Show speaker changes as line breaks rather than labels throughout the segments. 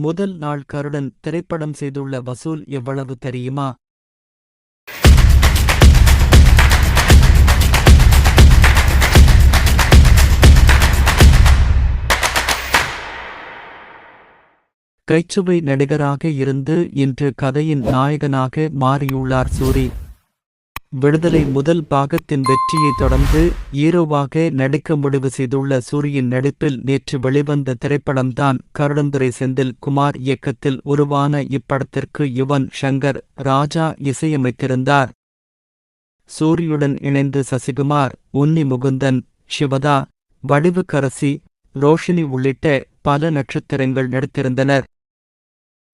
முதல் நாள் கருடன் திரைப்படம் செய்துள்ள வசூல் எவ்வளவு தெரியுமா? கைச்சுவை நடிகராக இருந்து இன்று கதையின் நாயகனாக மாறியுள்ளார் சூரி. விடுதலை முதல் பாகத்தின் வெற்றியைத் தொடர்ந்து ஹீரோவாக நடிக்க முடிவு செய்துள்ள சூரியின் நடிப்பில் நேற்று வெளிவந்த திரைப்படம்தான் கருடந்துரை. செந்தில் குமார் இயக்கத்தில் உருவான இப்படத்திற்கு யுவன் ஷங்கர் ராஜா இசையமைத்திருந்தார். சூரியுடன் இணைந்து சசிகுமார், உன்னி முகுந்தன், சிவதா, வடிவுக்கரசி, ரோஷினி உள்ளிட்ட பல நட்சத்திரங்கள் நடித்திருந்தனர்.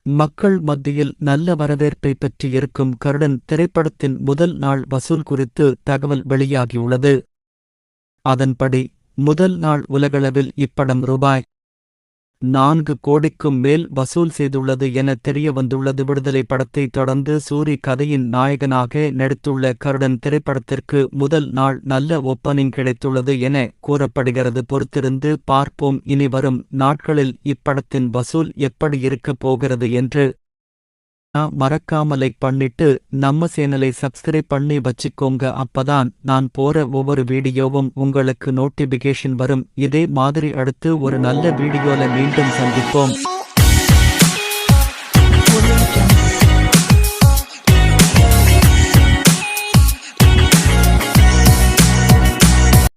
மக்கள் மத்தியில் நல்ல வரவேற்பை பெற்றிருக்கும் கருடன் திரைப்படத்தின் முதல் நாள் வசூல் குறித்து தகவல் வெளியாகியுள்ளது. அதன்படி முதல் நாள் உலகளவில் இப்படம் ரூபாய் 4 கோடிக்கும் மேல் வசூல் செய்துள்ளது என தெரியவந்துள்ளது. விடுதலை படத்தை தொடர்ந்து சூரி கதையின் நாயகனாக நடித்துள்ள கருடன் திரைப்படத்திற்கு முதல் நாள் நல்ல ஓப்பனிங் கிடைத்துள்ளது என கூறப்படுகிறது. பொறுத்திருந்து பார்ப்போம் இனி வரும் நாட்களில் இப்படத்தின் வசூல் எப்படி இருக்கப் போகிறது என்று. மறக்காம லைக் பண்ணிட்டு நம்ம சேனலை சப்ஸ்கிரைப் பண்ணி வச்சுக்கோங்க. அப்பதான் நான் போற ஒவ்வொரு வீடியோவும் உங்களுக்கு நோட்டிபிகேஷன் வரும். இதே மாதிரி அடுத்து ஒரு நல்ல வீடியோல மீண்டும் சந்திப்போம்.